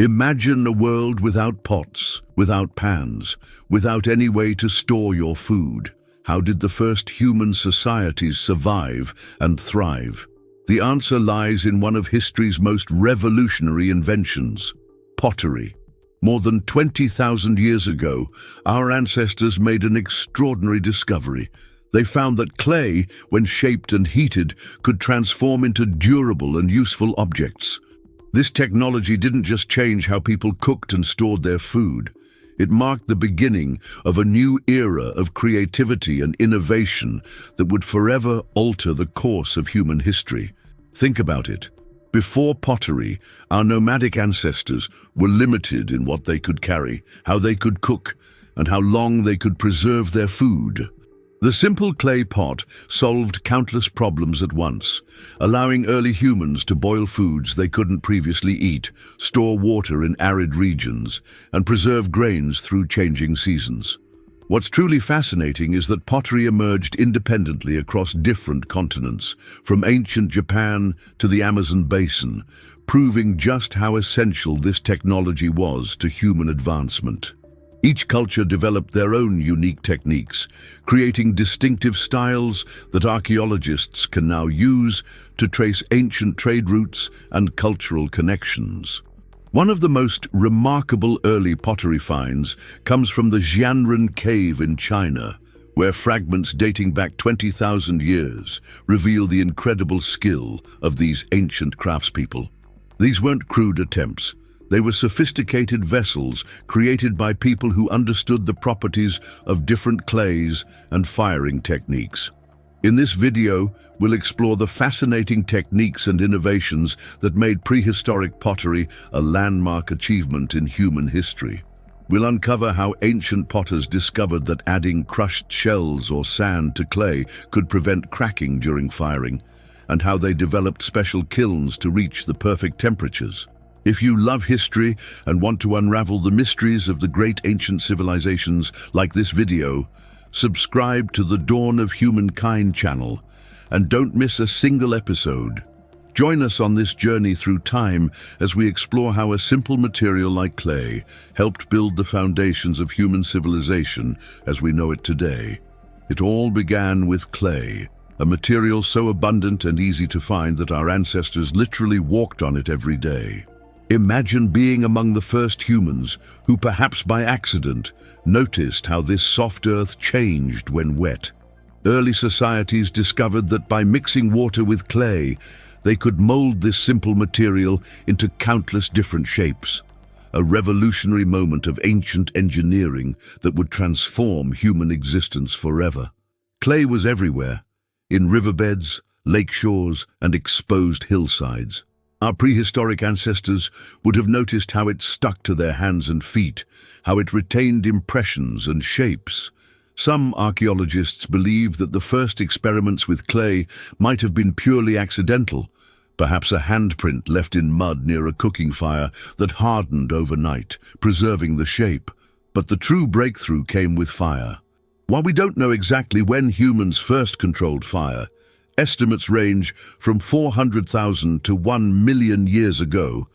Imagine a world without pots, without pans, without any way to store your food. How did the first human societies survive and thrive? The answer lies in one of history's most revolutionary inventions: pottery. More than 20,000 years ago, our ancestors made an extraordinary discovery. They found that clay, when shaped and heated, could transform into durable and useful objects. This technology didn't just change how people cooked and stored their food. It marked the beginning of a new era of creativity and innovation that would forever alter the course of human history. Think about it. Before pottery, our nomadic ancestors were limited in what they could carry, how they could cook, and how long they could preserve their food. The simple clay pot solved countless problems at once, allowing early humans to boil foods they couldn't previously eat, store water in arid regions, and preserve grains through changing seasons. What's truly fascinating is that pottery emerged independently across different continents, from ancient Japan to the Amazon basin, proving just how essential this technology was to human advancement. Each culture developed their own unique techniques, creating distinctive styles that archaeologists can now use to trace ancient trade routes and cultural connections. One of the most remarkable early pottery finds comes from the Jianren cave in China, where fragments dating back 20,000 years reveal the incredible skill of these ancient craftspeople. These weren't crude attempts. They were sophisticated vessels created by people who understood the properties of different clays and firing techniques. In this video, we'll explore the fascinating techniques and innovations that made prehistoric pottery a landmark achievement in human history. We'll uncover how ancient potters discovered that adding crushed shells or sand to clay could prevent cracking during firing, and how they developed special kilns to reach the perfect temperatures. If you love history and want to unravel the mysteries of the great ancient civilizations like this video, subscribe to the Dawn of Humankind channel and don't miss a single episode. Join us on this journey through time as we explore how a simple material like clay helped build the foundations of human civilization as we know it today. It all began with clay, a material so abundant and easy to find that our ancestors literally walked on it every day. Imagine being among the first humans who, perhaps by accident, noticed how this soft earth changed when wet. Early societies discovered that by mixing water with clay, they could mold this simple material into countless different shapes. A revolutionary moment of ancient engineering that would transform human existence forever. Clay was everywhere, in riverbeds, lake shores, and exposed hillsides. Our prehistoric ancestors would have noticed how it stuck to their hands and feet, how it retained impressions and shapes. Some archaeologists believe that the first experiments with clay might have been purely accidental, perhaps a handprint left in mud near a cooking fire that hardened overnight, preserving the shape. But the true breakthrough came with fire. While we don't know exactly when humans first controlled fire, estimates range from 400,000 to 1 million years ago,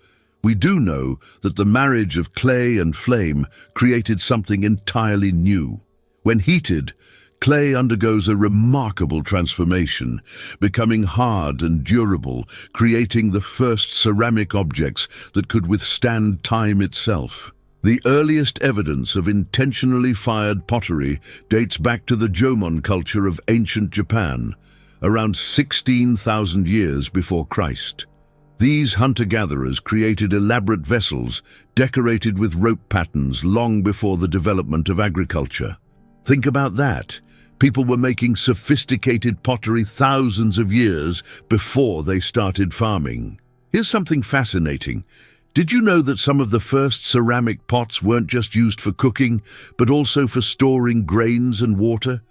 we do know that the marriage of clay and flame created something entirely new. When heated, clay undergoes a remarkable transformation, becoming hard and durable, creating the first ceramic objects that could withstand time itself. The earliest evidence of intentionally fired pottery dates back to the Jomon culture of ancient Japan, around 16,000 years before Christ. These hunter-gatherers created elaborate vessels decorated with rope patterns long before the development of agriculture. Think about that. People were making sophisticated pottery thousands of years before they started farming. Here's something fascinating. Did you know that some of the first ceramic pots weren't just used for cooking, but also for storing grains and water?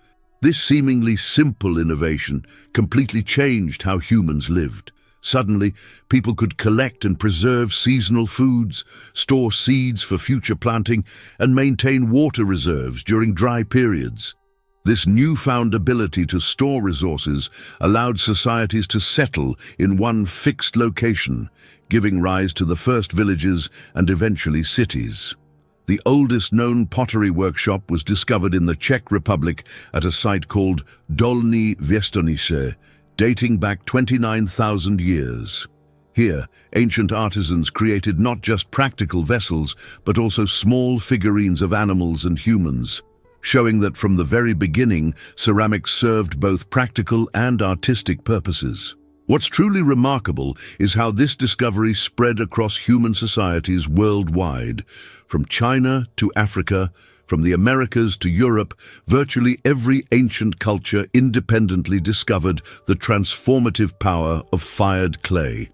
This seemingly simple innovation completely changed how humans lived. Suddenly, people could collect and preserve seasonal foods, store seeds for future planting, and maintain water reserves during dry periods. This newfound ability to store resources allowed societies to settle in one fixed location, giving rise to the first villages and eventually cities. The oldest known pottery workshop was discovered in the Czech Republic at a site called Dolní Věstonice, dating back 29,000 years. Here, ancient artisans created not just practical vessels, but also small figurines of animals and humans, showing that from the very beginning, ceramics served both practical and artistic purposes. What's truly remarkable is how this discovery spread across human societies worldwide. From China to Africa, from the Americas to Europe, virtually every ancient culture independently discovered the transformative power of fired clay.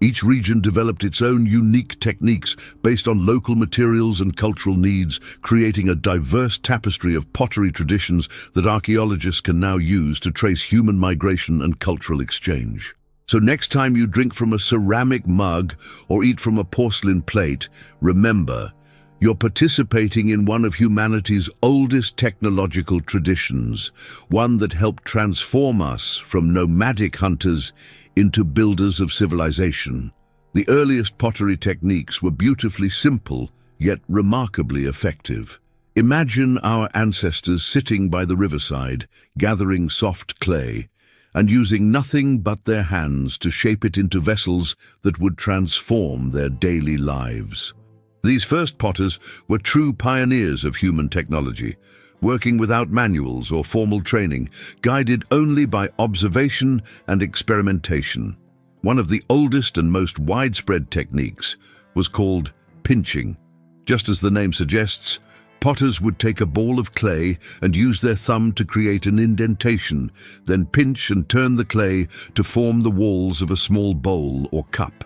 Each region developed its own unique techniques based on local materials and cultural needs, creating a diverse tapestry of pottery traditions that archaeologists can now use to trace human migration and cultural exchange. So next time you drink from a ceramic mug or eat from a porcelain plate, remember, you're participating in one of humanity's oldest technological traditions, one that helped transform us from nomadic hunters into builders of civilization. The earliest pottery techniques were beautifully simple, yet remarkably effective. Imagine our ancestors sitting by the riverside, gathering soft clay, and using nothing but their hands to shape it into vessels that would transform their daily lives. These first potters were true pioneers of human technology, working without manuals or formal training, guided only by observation and experimentation. One of the oldest and most widespread techniques was called pinching. Just as the name suggests, potters would take a ball of clay and use their thumb to create an indentation, then pinch and turn the clay to form the walls of a small bowl or cup.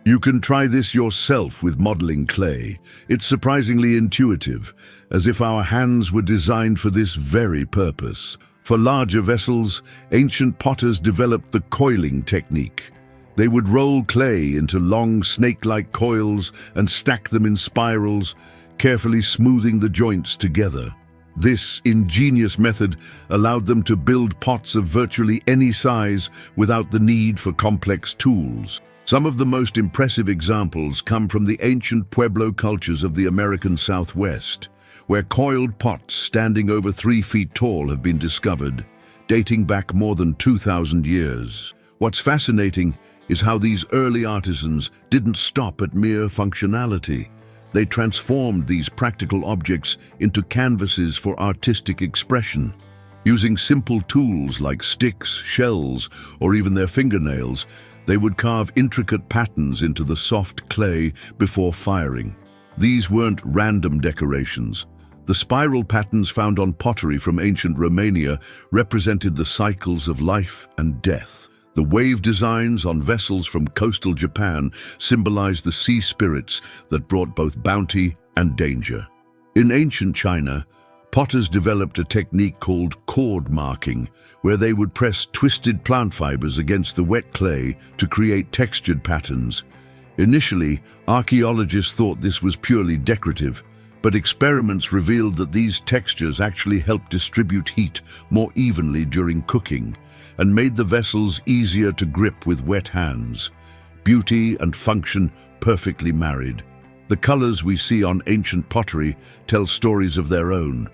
You can try this yourself with modeling clay. It's surprisingly intuitive, as if our hands were designed for this very purpose. For larger vessels, ancient potters developed the coiling technique. They would roll clay into long snake-like coils and stack them in spirals, carefully smoothing the joints together. This ingenious method allowed them to build pots of virtually any size without the need for complex tools. Some of the most impressive examples come from the ancient Pueblo cultures of the American Southwest, where coiled pots standing over 3 feet tall have been discovered, dating back more than 2,000 years. What's fascinating is how these early artisans didn't stop at mere functionality. They transformed these practical objects into canvases for artistic expression. Using simple tools like sticks, shells, or even their fingernails, they would carve intricate patterns into the soft clay before firing. These weren't random decorations. The spiral patterns found on pottery from ancient Romania represented the cycles of life and death. The wave designs on vessels from coastal Japan symbolized the sea spirits that brought both bounty and danger. In ancient China, potters developed a technique called cord marking, where they would press twisted plant fibers against the wet clay to create textured patterns. Initially, archaeologists thought this was purely decorative, but experiments revealed that these textures actually helped distribute heat more evenly during cooking and made the vessels easier to grip with wet hands. Beauty and function perfectly married. The colors we see on ancient pottery tell stories of their own.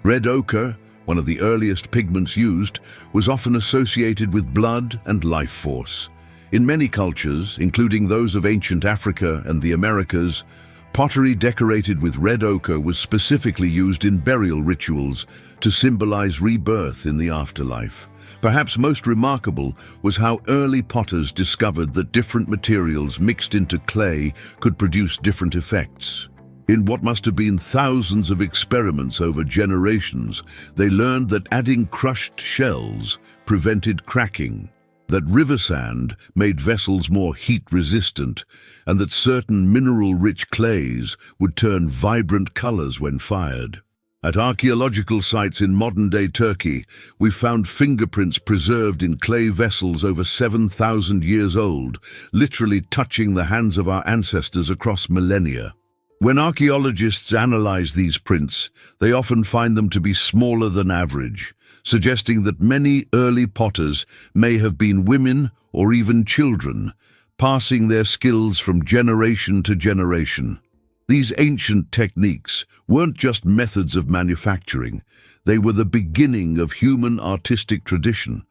Red ochre, one of the earliest pigments used, was often associated with blood and life force. In many cultures, including those of ancient Africa and the Americas, pottery decorated with red ochre was specifically used in burial rituals to symbolize rebirth in the afterlife. Perhaps most remarkable was how early potters discovered that different materials mixed into clay could produce different effects. In what must have been thousands of experiments over generations, they learned that adding crushed shells prevented cracking, that river sand made vessels more heat-resistant, and that certain mineral-rich clays would turn vibrant colors when fired. At archaeological sites in modern-day Turkey, we found fingerprints preserved in clay vessels over 7,000 years old, literally touching the hands of our ancestors across millennia. When archaeologists analyze these prints, they often find them to be smaller than average, suggesting that many early potters may have been women or even children, passing their skills from generation to generation. These ancient techniques weren't just methods of manufacturing, they were the beginning of human artistic tradition,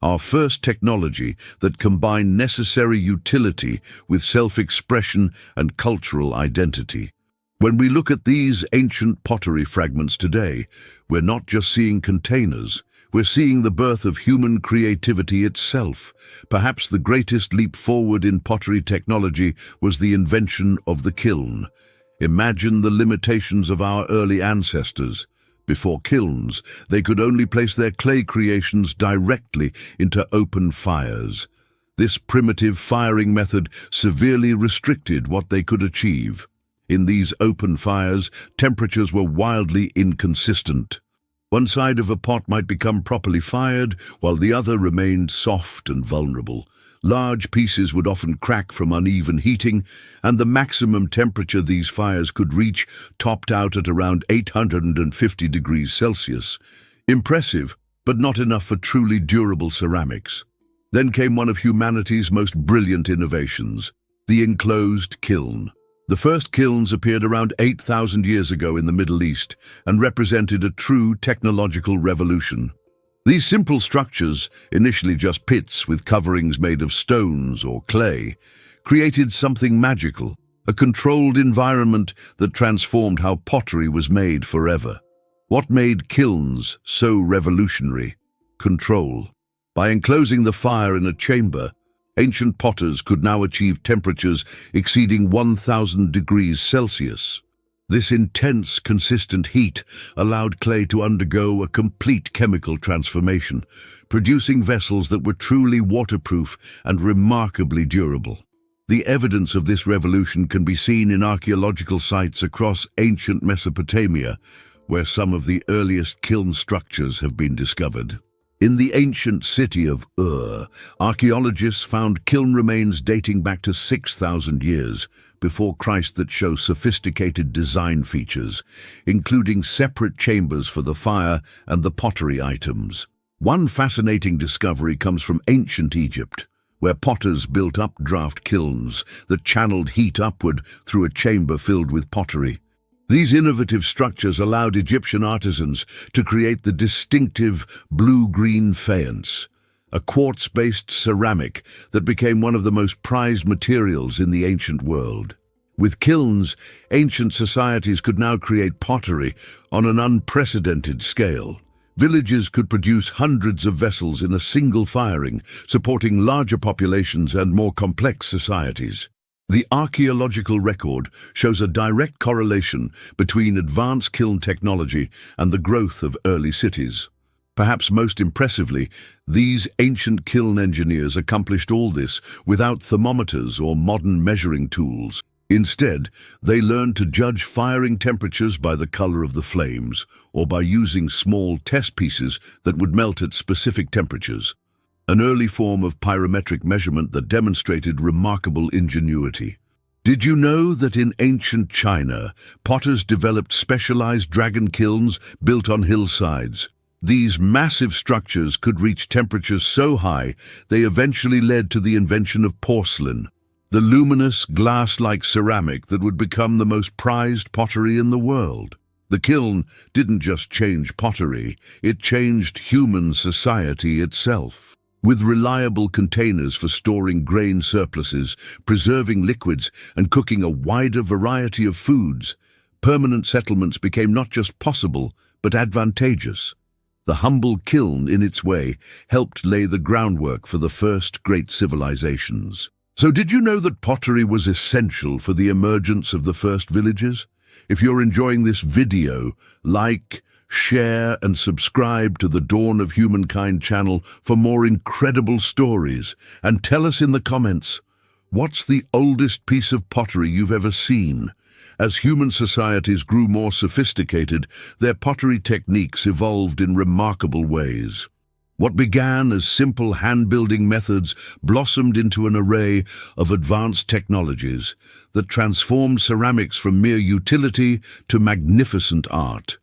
our first technology that combined necessary utility with self-expression and cultural identity. When we look at these ancient pottery fragments today, we're not just seeing containers, we're seeing the birth of human creativity itself. Perhaps the greatest leap forward in pottery technology was the invention of the kiln. Imagine the limitations of our early ancestors. Before kilns, they could only place their clay creations directly into open fires. This primitive firing method severely restricted what they could achieve. In these open fires, temperatures were wildly inconsistent. One side of a pot might become properly fired, while the other remained soft and vulnerable. Large pieces would often crack from uneven heating, and the maximum temperature these fires could reach topped out at around 850 degrees Celsius. Impressive, but not enough for truly durable ceramics. Then came one of humanity's most brilliant innovations, the enclosed kiln. The first kilns appeared around 8,000 years ago in the Middle East and represented a true technological revolution. These simple structures, initially just pits with coverings made of stones or clay, created something magical, a controlled environment that transformed how pottery was made forever. What made kilns so revolutionary? Control. By enclosing the fire in a chamber, ancient potters could now achieve temperatures exceeding 1,000 degrees Celsius. This intense, consistent heat allowed clay to undergo a complete chemical transformation, producing vessels that were truly waterproof and remarkably durable. The evidence of this revolution can be seen in archaeological sites across ancient Mesopotamia, where some of the earliest kiln structures have been discovered. In the ancient city of Ur, archaeologists found kiln remains dating back to 6,000 years before Christ that show sophisticated design features, including separate chambers for the fire and the pottery items. One fascinating discovery comes from ancient Egypt, where potters built updraft kilns that channeled heat upward through a chamber filled with pottery. These innovative structures allowed Egyptian artisans to create the distinctive blue-green faience, a quartz-based ceramic that became one of the most prized materials in the ancient world. With kilns, ancient societies could now create pottery on an unprecedented scale. Villages could produce hundreds of vessels in a single firing, supporting larger populations and more complex societies. The archaeological record shows a direct correlation between advanced kiln technology and the growth of early cities. Perhaps most impressively, these ancient kiln engineers accomplished all this without thermometers or modern measuring tools. Instead, they learned to judge firing temperatures by the color of the flames or by using small test pieces that would melt at specific temperatures. An early form of pyrometric measurement that demonstrated remarkable ingenuity. Did you know that in ancient China, potters developed specialized dragon kilns built on hillsides? These massive structures could reach temperatures so high they eventually led to the invention of porcelain, the luminous, glass-like ceramic that would become the most prized pottery in the world. The kiln didn't just change pottery, it changed human society itself. With reliable containers for storing grain surpluses, preserving liquids, and cooking a wider variety of foods, permanent settlements became not just possible, but advantageous. The humble kiln, in its way, helped lay the groundwork for the first great civilizations. So did you know that pottery was essential for the emergence of the first villages? If you're enjoying this video, like, share and subscribe to the Dawn of Humankind channel for more incredible stories. And tell us in the comments, what's the oldest piece of pottery you've ever seen? As human societies grew more sophisticated, their pottery techniques evolved in remarkable ways. What began as simple hand-building methods blossomed into an array of advanced technologies that transformed ceramics from mere utility to magnificent art.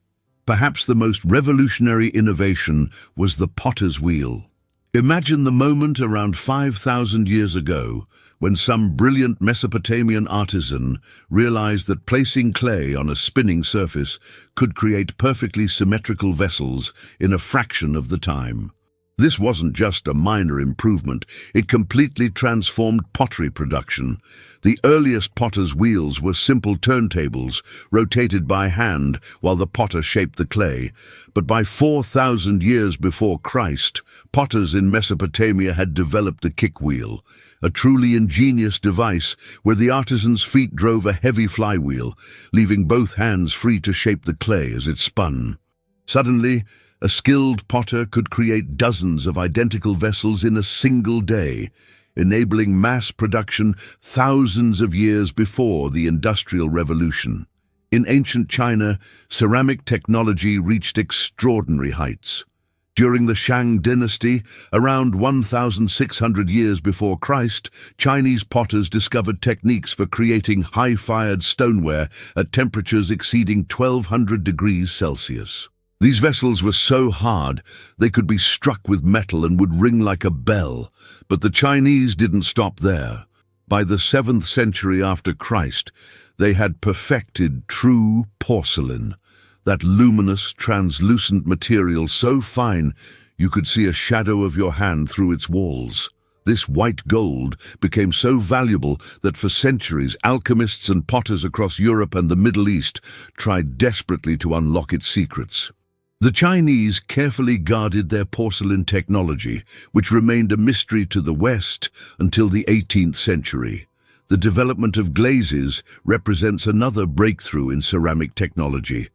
Perhaps the most revolutionary innovation was the potter's wheel. Imagine the moment around 5,000 years ago when some brilliant Mesopotamian artisan realized that placing clay on a spinning surface could create perfectly symmetrical vessels in a fraction of the time. This wasn't just a minor improvement, it completely transformed pottery production. The earliest potter's wheels were simple turntables, rotated by hand while the potter shaped the clay. But by 4,000 years before Christ, potters in Mesopotamia had developed the kick wheel, a truly ingenious device where the artisan's feet drove a heavy flywheel, leaving both hands free to shape the clay as it spun. Suddenly, a skilled potter could create dozens of identical vessels in a single day, enabling mass production thousands of years before the Industrial Revolution. In ancient China, ceramic technology reached extraordinary heights. During the Shang dynasty, around 1,600 years before Christ, Chinese potters discovered techniques for creating high-fired stoneware at temperatures exceeding 1,200 degrees Celsius. These vessels were so hard they could be struck with metal and would ring like a bell. But the Chinese didn't stop there. By the 7th century after Christ, they had perfected true porcelain, that luminous, translucent material so fine you could see a shadow of your hand through its walls. This white gold became so valuable that for centuries alchemists and potters across Europe and the Middle East tried desperately to unlock its secrets. The Chinese carefully guarded their porcelain technology, which remained a mystery to the West until the 18th century. The development of glazes represents another breakthrough in ceramic technology.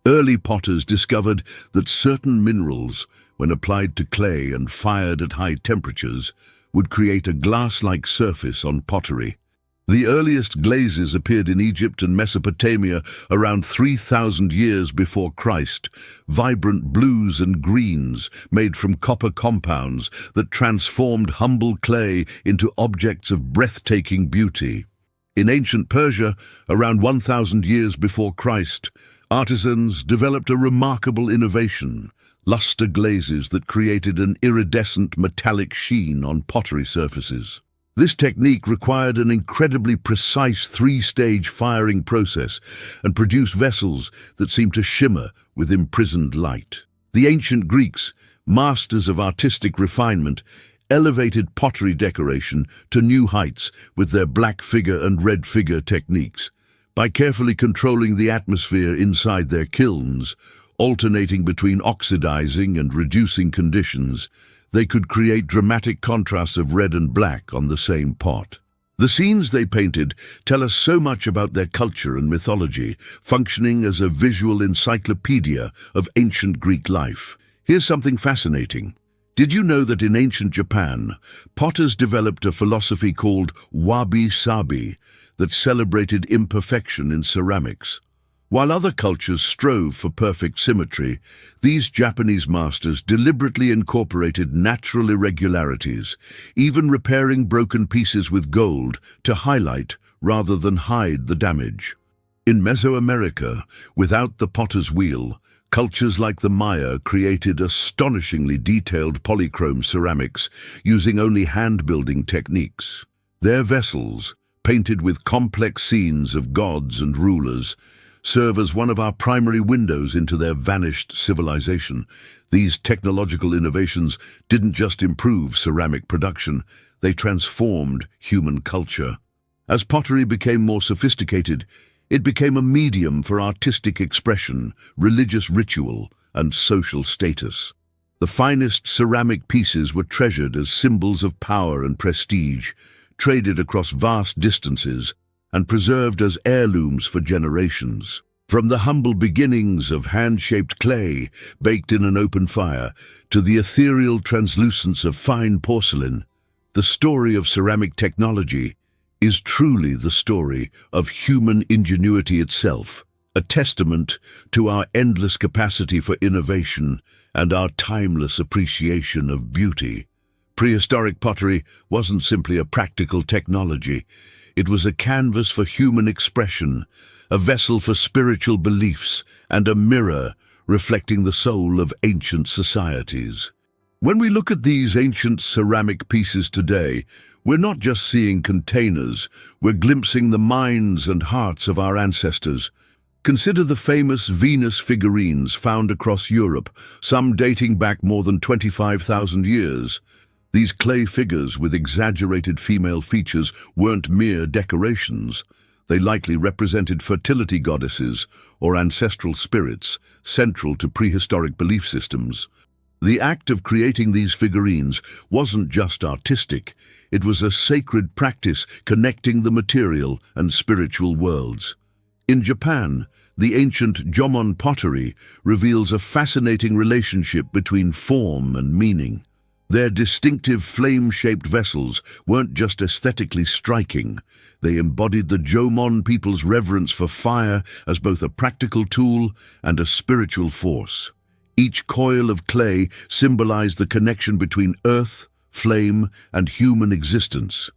Early potters discovered that certain minerals, when applied to clay and fired at high temperatures, would create a glass-like surface on pottery. The earliest glazes appeared in Egypt and Mesopotamia around 3,000 years before Christ, vibrant blues and greens made from copper compounds that transformed humble clay into objects of breathtaking beauty. In ancient Persia, around 1,000 years before Christ, artisans developed a remarkable innovation: luster glazes that created an iridescent metallic sheen on pottery surfaces. This technique required an incredibly precise three-stage firing process and produced vessels that seemed to shimmer with imprisoned light. The ancient Greeks, masters of artistic refinement, elevated pottery decoration to new heights with their black figure and red figure techniques. By carefully controlling the atmosphere inside their kilns, alternating between oxidizing and reducing conditions, they could create dramatic contrasts of red and black on the same pot. The scenes they painted tell us so much about their culture and mythology, functioning as a visual encyclopedia of ancient Greek life. Here's something fascinating. Did you know that in ancient Japan, potters developed a philosophy called wabi-sabi that celebrated imperfection in ceramics? While other cultures strove for perfect symmetry, these Japanese masters deliberately incorporated natural irregularities, even repairing broken pieces with gold to highlight rather than hide the damage. In Mesoamerica, without the potter's wheel, cultures like the Maya created astonishingly detailed polychrome ceramics using only hand-building techniques. Their vessels, painted with complex scenes of gods and rulers, serve as one of our primary windows into their vanished civilization. These technological innovations didn't just improve ceramic production, they transformed human culture. As pottery became more sophisticated, it became a medium for artistic expression, religious ritual, and social status. The finest ceramic pieces were treasured as symbols of power and prestige, traded across vast distances, and preserved as heirlooms for generations. From the humble beginnings of hand-shaped clay baked in an open fire to the ethereal translucence of fine porcelain, the story of ceramic technology is truly the story of human ingenuity itself, a testament to our endless capacity for innovation and our timeless appreciation of beauty. Prehistoric pottery wasn't simply a practical technology. It was a canvas for human expression, a vessel for spiritual beliefs, and a mirror reflecting the soul of ancient societies. When we look at these ancient ceramic pieces today, we're not just seeing containers, we're glimpsing the minds and hearts of our ancestors. Consider the famous Venus figurines found across Europe, some dating back more than 25,000 years. These clay figures with exaggerated female features weren't mere decorations. They likely represented fertility goddesses or ancestral spirits, central to prehistoric belief systems. The act of creating these figurines wasn't just artistic, it was a sacred practice connecting the material and spiritual worlds. In Japan, the ancient Jomon pottery reveals a fascinating relationship between form and meaning. Their distinctive flame-shaped vessels weren't just aesthetically striking, they embodied the Jomon people's reverence for fire as both a practical tool and a spiritual force. Each coil of clay symbolized the connection between earth, flame, and human existence.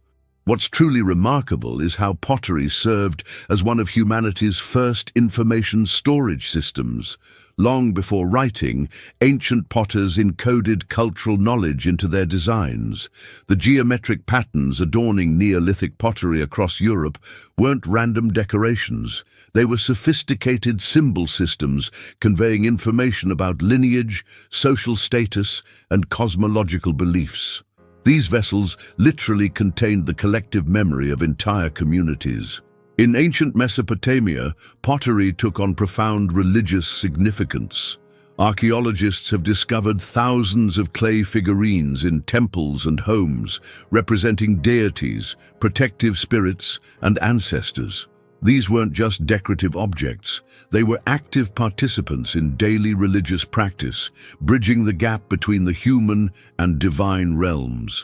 What's truly remarkable is how pottery served as one of humanity's first information storage systems. Long before writing, ancient potters encoded cultural knowledge into their designs. The geometric patterns adorning Neolithic pottery across Europe weren't random decorations. They were sophisticated symbol systems conveying information about lineage, social status, and cosmological beliefs. These vessels literally contained the collective memory of entire communities. In ancient Mesopotamia, pottery took on profound religious significance. Archaeologists have discovered thousands of clay figurines in temples and homes, representing deities, protective spirits, and ancestors. These weren't just decorative objects, they were active participants in daily religious practice, bridging the gap between the human and divine realms.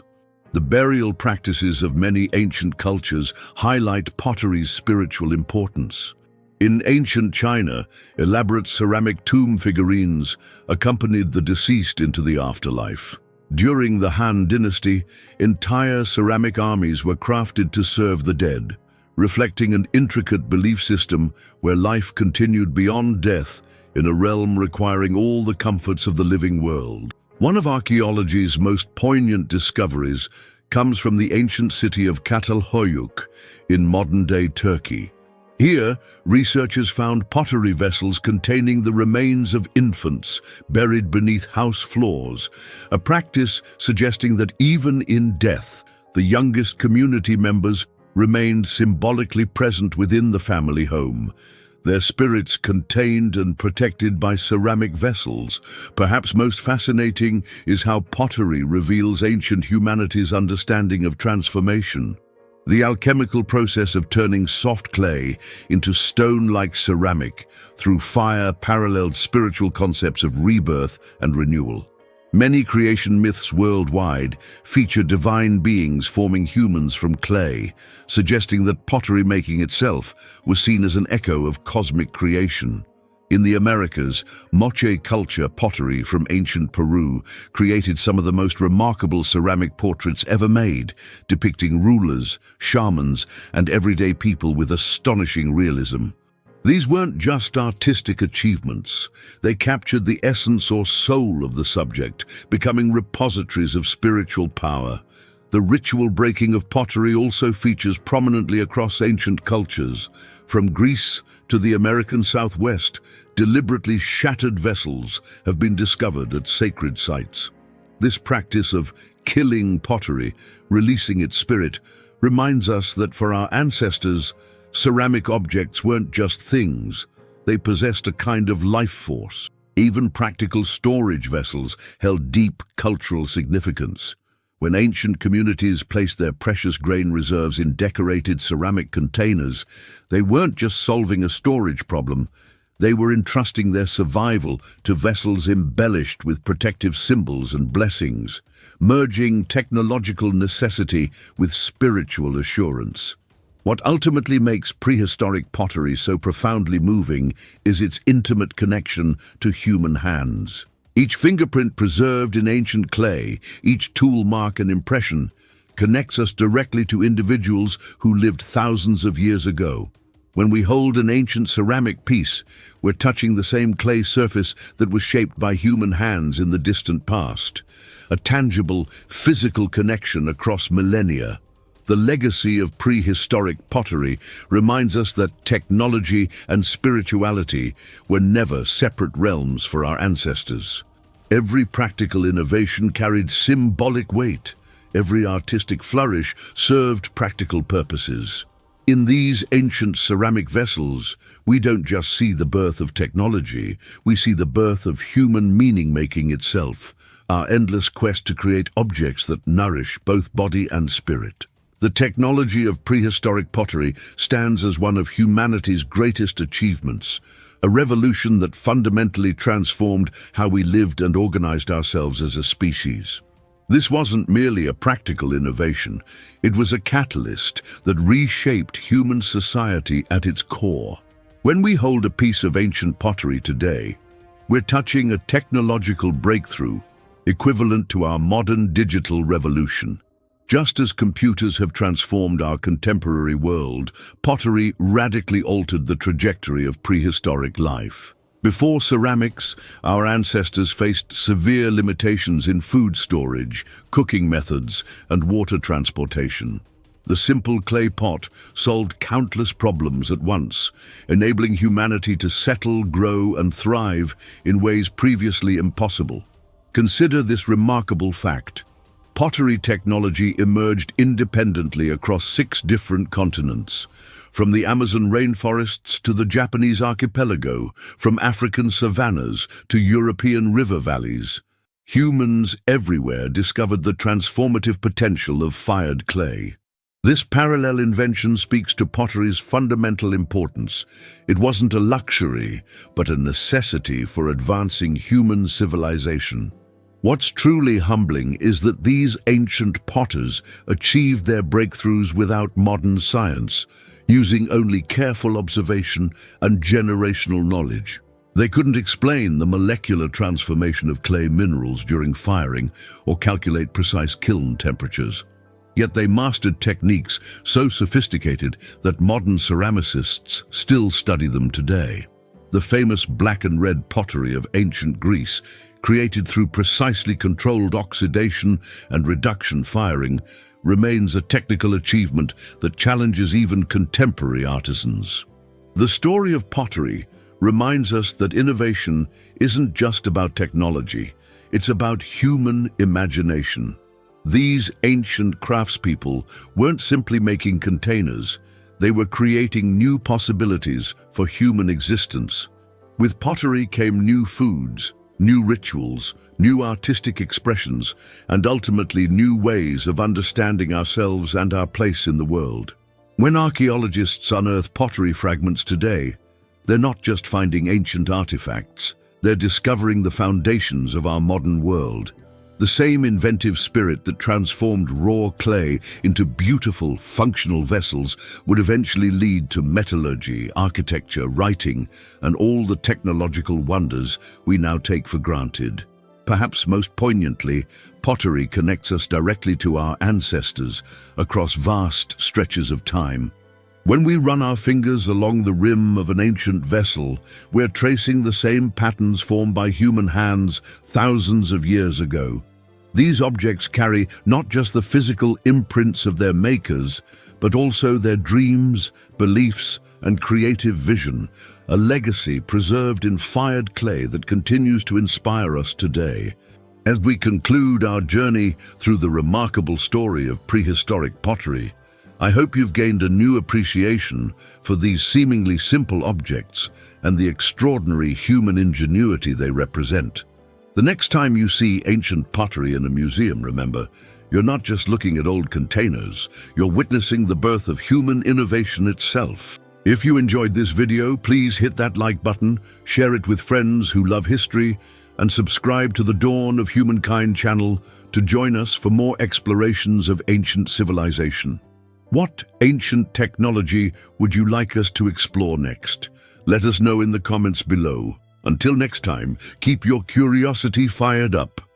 The burial practices of many ancient cultures highlight pottery's spiritual importance. In ancient China, elaborate ceramic tomb figurines accompanied the deceased into the afterlife. During the Han Dynasty, entire ceramic armies were crafted to serve the dead, reflecting an intricate belief system where life continued beyond death in a realm requiring all the comforts of the living world. One of archaeology's most poignant discoveries comes from the ancient city of Çatalhöyük in modern-day Turkey. Here, researchers found pottery vessels containing the remains of infants buried beneath house floors, a practice suggesting that even in death, the youngest community members remained symbolically present within the family home, their spirits contained and protected by ceramic vessels. Perhaps most fascinating is how pottery reveals ancient humanity's understanding of transformation. The alchemical process of turning soft clay into stone-like ceramic through fire paralleled spiritual concepts of rebirth and renewal. Many creation myths worldwide feature divine beings forming humans from clay, suggesting that pottery making itself was seen as an echo of cosmic creation. In the Americas, Moche culture pottery from ancient Peru created some of the most remarkable ceramic portraits ever made, depicting rulers, shamans, and everyday people with astonishing realism. These weren't just artistic achievements. They captured the essence or soul of the subject, becoming repositories of spiritual power. The ritual breaking of pottery also features prominently across ancient cultures. From Greece to the American Southwest, deliberately shattered vessels have been discovered at sacred sites. This practice of killing pottery, releasing its spirit, reminds us that for our ancestors, ceramic objects weren't just things, they possessed a kind of life force. Even practical storage vessels held deep cultural significance. When ancient communities placed their precious grain reserves in decorated ceramic containers, they weren't just solving a storage problem, they were entrusting their survival to vessels embellished with protective symbols and blessings, merging technological necessity with spiritual assurance. What ultimately makes prehistoric pottery so profoundly moving is its intimate connection to human hands. Each fingerprint preserved in ancient clay, each tool mark and impression, connects us directly to individuals who lived thousands of years ago. When we hold an ancient ceramic piece, we're touching the same clay surface that was shaped by human hands in the distant past. A tangible, physical connection across millennia. The legacy of prehistoric pottery reminds us that technology and spirituality were never separate realms for our ancestors. Every practical innovation carried symbolic weight. Every artistic flourish served practical purposes. In these ancient ceramic vessels, we don't just see the birth of technology, we see the birth of human meaning-making itself, our endless quest to create objects that nourish both body and spirit. The technology of prehistoric pottery stands as one of humanity's greatest achievements, a revolution that fundamentally transformed how we lived and organized ourselves as a species. This wasn't merely a practical innovation, it was a catalyst that reshaped human society at its core. When we hold a piece of ancient pottery today, we're touching a technological breakthrough equivalent to our modern digital revolution. Just as computers have transformed our contemporary world, pottery radically altered the trajectory of prehistoric life. Before ceramics, our ancestors faced severe limitations in food storage, cooking methods, and water transportation. The simple clay pot solved countless problems at once, enabling humanity to settle, grow, and thrive in ways previously impossible. Consider this remarkable fact. Pottery technology emerged independently across 6 different continents. From the Amazon rainforests to the Japanese archipelago, from African savannas to European river valleys, humans everywhere discovered the transformative potential of fired clay. This parallel invention speaks to pottery's fundamental importance. It wasn't a luxury, but a necessity for advancing human civilization. What's truly humbling is that these ancient potters achieved their breakthroughs without modern science, using only careful observation and generational knowledge. They couldn't explain the molecular transformation of clay minerals during firing or calculate precise kiln temperatures. Yet they mastered techniques so sophisticated that modern ceramicists still study them today. The famous black and red pottery of ancient Greece, created through precisely controlled oxidation and reduction firing, remains a technical achievement that challenges even contemporary artisans. The story of pottery reminds us that innovation isn't just about technology, it's about human imagination. These ancient craftspeople weren't simply making containers, they were creating new possibilities for human existence. With pottery came new foods, new rituals, new artistic expressions, and ultimately new ways of understanding ourselves and our place in the world. When archaeologists unearth pottery fragments today, they're not just finding ancient artifacts, they're discovering the foundations of our modern world. The same inventive spirit that transformed raw clay into beautiful, functional vessels would eventually lead to metallurgy, architecture, writing, and all the technological wonders we now take for granted. Perhaps most poignantly, pottery connects us directly to our ancestors across vast stretches of time. When we run our fingers along the rim of an ancient vessel, we're tracing the same patterns formed by human hands thousands of years ago. These objects carry not just the physical imprints of their makers, but also their dreams, beliefs, and creative vision, a legacy preserved in fired clay that continues to inspire us today. As we conclude our journey through the remarkable story of prehistoric pottery, I hope you've gained a new appreciation for these seemingly simple objects and the extraordinary human ingenuity they represent. The next time you see ancient pottery in a museum, remember, you're not just looking at old containers, you're witnessing the birth of human innovation itself. If you enjoyed this video, please hit that like button, share it with friends who love history, and subscribe to the Dawn of Humankind channel to join us for more explorations of ancient civilization. What ancient technology would you like us to explore next? Let us know in the comments below. Until next time, keep your curiosity fired up.